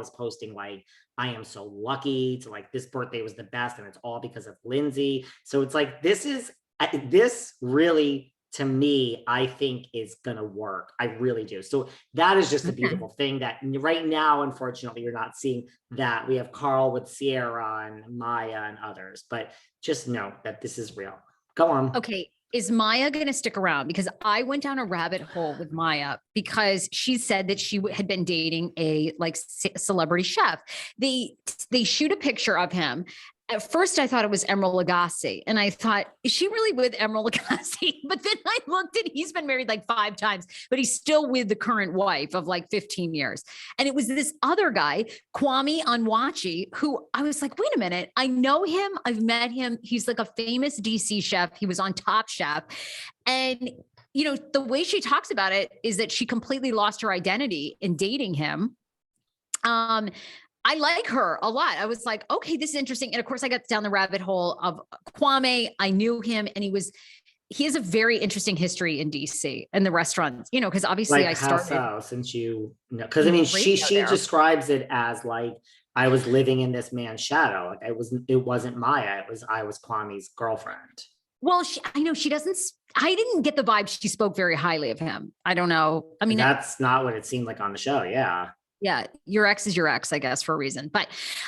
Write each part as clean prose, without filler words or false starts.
is posting like, I am so lucky to like, this birthday was the best and it's all because of Lindsey. So it's like, this really, to me, I think is going to work. I really do. So that is just a beautiful thing that right now, unfortunately, you're not seeing that. We have Carl with Sierra and Maya and others, but just know that this is real. Go on. Okay. Is Maya going to stick around? Because I went down a rabbit hole with Maya because she said that she had been dating a like celebrity chef. They shoot a picture of him. At first I thought it was Emeril Lagasse and I thought, is she really with Emeril Lagasse? But then I looked and he's been married like 5 times, but he's still with the current wife of like 15 years. And it was this other guy, Kwame Onwuachi, who I was like, wait a minute, I know him. I've met him. He's like a famous DC chef. He was on Top Chef. And you know, the way she talks about it is that she completely lost her identity in dating him. I like her a lot. I was like, okay, this is interesting. And of course I got down the rabbit hole of Kwame. I knew him and he has a very interesting history in DC and the restaurants, you know, because obviously like I started. How since you know, because I mean, she describes it as like, I was living in this man's shadow. Like it wasn't Maya. I was Kwame's girlfriend. Well, I know she doesn't, I didn't get the vibe she spoke very highly of him. I don't know. I mean, that's not what it seemed like on the show. Yeah. Yeah, your ex is your ex, I guess, for a reason. But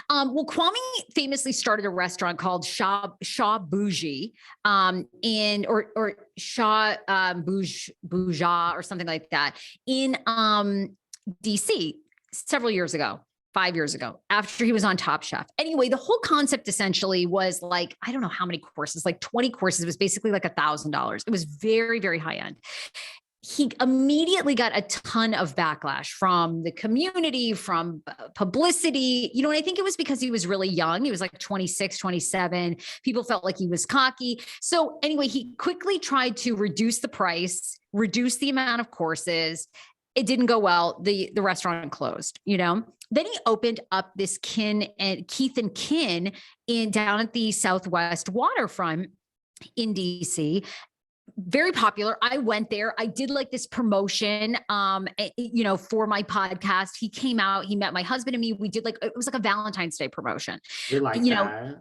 well, Kwame famously started a restaurant called Shaw Bougie, or Shaw Bouja or something like that in DC several years ago. 5 years ago, after he was on Top Chef. Anyway, the whole concept essentially was like, I don't know how many courses, like 20 courses. It was basically like $1,000. It was very, very high end. He immediately got a ton of backlash from the community, from publicity, you know, and I think it was because he was really young. He was like 26, 27. People felt like he was cocky. So anyway, he quickly tried to reduce the price, reduce the amount of courses. It didn't go well. The restaurant closed, you know. Then he opened up this Keith and Kin down at the Southwest waterfront in DC. Very popular. I went there. I did like this promotion, you know, for my podcast. He came out, he met my husband and me. We did like, it was like a Valentine's Day promotion. You like you that. know,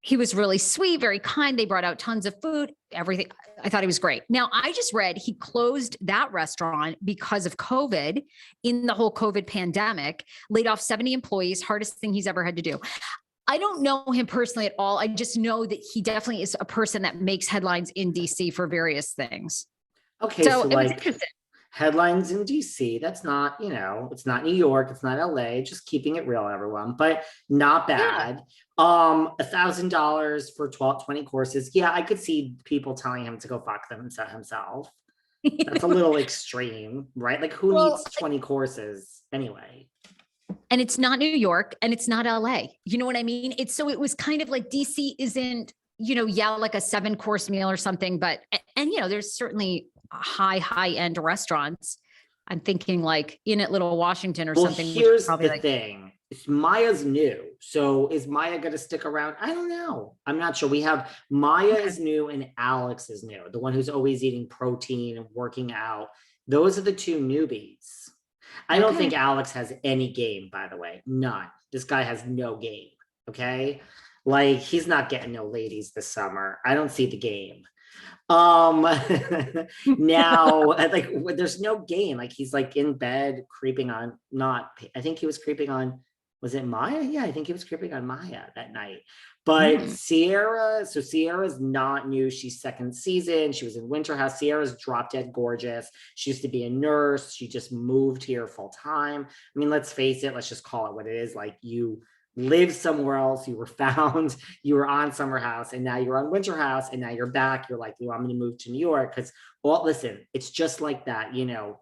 he was really sweet, very kind. They brought out tons of food, everything. I thought he was great. Now I just read he closed that restaurant because of COVID in the whole COVID pandemic, laid off 70 employees, hardest thing he's ever had to do. I don't know him personally at all. I just know that he definitely is a person that makes headlines in DC for various things. Okay. So like headlines in DC, that's not, you know, it's not New York, it's not LA, just keeping it real, everyone, but not bad. Yeah. $1,000 for 20 courses. Yeah. I could see people telling him to go fuck them and set himself. That's a little extreme, right? Like who needs 20 courses anyway? And it's not New York and it's not LA. You know what I mean? It was kind of like DC isn't, you know, like a 7-course meal or something, but, and, you know, there's certainly high end restaurants. I'm thinking like in at Little Washington or something. Here's the thing. Maya's new. So is Maya going to stick around? I don't know. I'm not sure. We have Maya is new and Alex is new. The one who's always eating protein and working out. Those are the 2 newbies. I don't think Alex has any game, by the way. None. This guy has no game. Okay. Like he's not getting no ladies this summer. I don't see the game. Now like there's no game. Like he's like in bed creeping on, I think he was creeping on, was it Maya? Yeah, I think he was creeping on Maya that night. But Sierra's not new. She's 2nd season. She was in Winter House. Sierra's drop dead gorgeous. She used to be a nurse. She just moved here full time. I mean, let's face it. Let's just call it what it is. Like you live somewhere else. You were found. You were on Summer House, and now you're on Winter House, and now you're back. You're like, I'm going to move to New York because, well, listen, it's just like that, you know.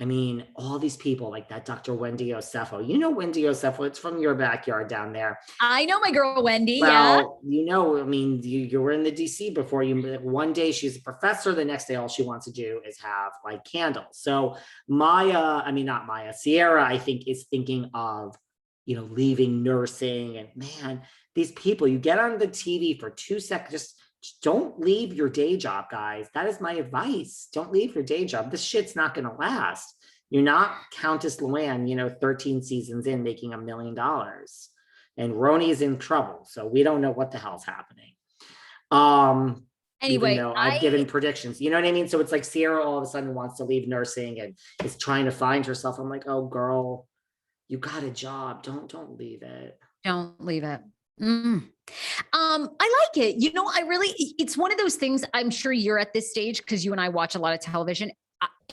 I mean, all these people like that Dr. Wendy Osefo, you know, Wendy Osefo, it's from your backyard down there. I know my girl, Wendy. Well, yeah. You know, I mean, you were in the DC before. One day she's a professor. The next day, all she wants to do is have like candles. So Sierra, I think is thinking of, you know, leaving nursing and man, these people, you get on the TV for 2 seconds, just don't leave your day job, guys. That is my advice. Don't leave your day job. This shit's not going to last. You're not Countess Luann, 13 seasons in making $1 million. And Roni's in trouble. So we don't know what the hell's happening. Anyway, even though I've given predictions, you know what I mean? So it's like Sierra all of a sudden wants to leave nursing and is trying to find herself. I'm like, oh girl, you got a job. Don't leave it. Don't leave it. I like it. It's one of those things. I'm sure you're at this stage because you and I watch a lot of television.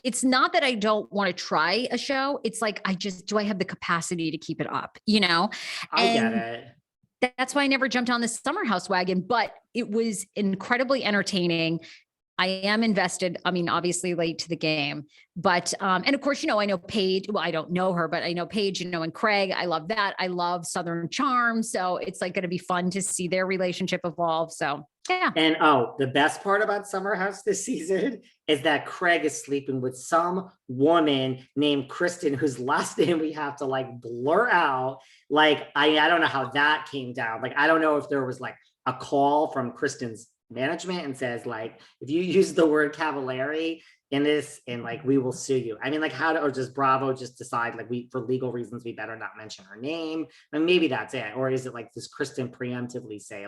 It's not that I don't want to try a show. It's like, do I have the capacity to keep it up? I get it. That's why I never jumped on the Summer House wagon, but it was incredibly entertaining. I am invested. I mean, obviously late to the game, but, and of course, I know Paige. Well, I don't know her, but I know Paige, and Craig. I love that. I love Southern Charm. So it's like going to be fun to see their relationship evolve. So yeah. And the best part about Summer House this season is that Craig is sleeping with some woman named Kristin, whose last name we have to blur out. I don't know how that came down. I don't know if there was a call from Kristin's management and says if you use the word Cavallari in this and we will sue you. I mean, or does Bravo just decide for legal reasons we better not mention her name? And maybe that's it. Or is it does Kristin preemptively say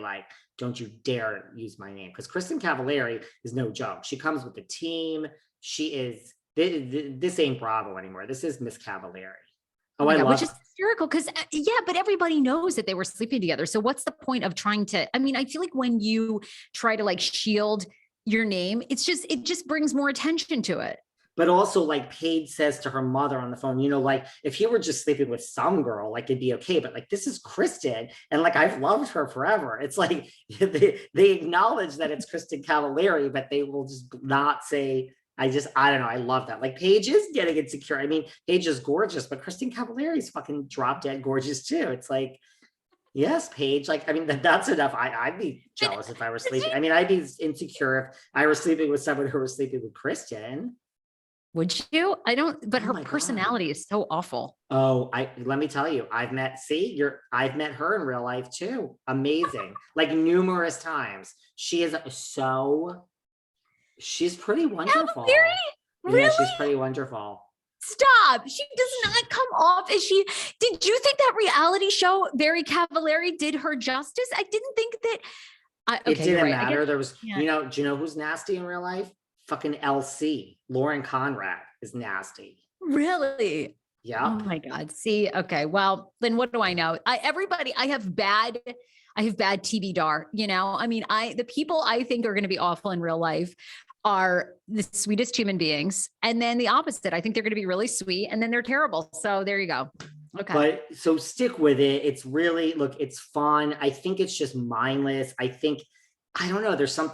don't you dare use my name? Because Kristin Cavallari is no joke. She comes with the team. She is this ain't Bravo anymore. This is Miss Cavallari. Oh, I love which is hysterical because but everybody knows that they were sleeping together. So what's the point of trying to? I mean, I feel like when you try to shield your name, it just brings more attention to it. But also, Paige says to her mother on the phone, if he were just sleeping with some girl, it'd be okay. But this is Kristin, and I've loved her forever. It's they acknowledge that it's Kristin Cavallari, but they will just not say. I don't know. I love that. Paige is getting insecure. I mean, Paige is gorgeous, but Kristin Cavallari is fucking drop dead gorgeous too. It's yes, Paige. I mean, that's enough. I'd be jealous if I were sleeping. I mean, I'd be insecure if I were sleeping with someone who was sleeping with Kristin. Would you? I don't, but her personality is so awful. Oh, let me tell you, I've met her in real life too. Amazing. Numerous times. She is she's pretty wonderful. Really? Yeah, she's pretty wonderful. Stop. She does not come off as she. Did you think that reality show, Very Cavallari, did her justice? I didn't think that. It didn't matter. There was, do you know who's nasty in real life? Fucking LC. Lauren Conrad is nasty. Really? Yeah. Oh my God. See, okay. Well, then what do I know? I have bad TV dar, I mean, the people I think are going to be awful in real life are the sweetest human beings. And then the opposite, I think they're going to be really sweet and then they're terrible. So there you go. Okay. But so stick with it. It's really, it's fun. I think it's just mindless. I don't know. There's something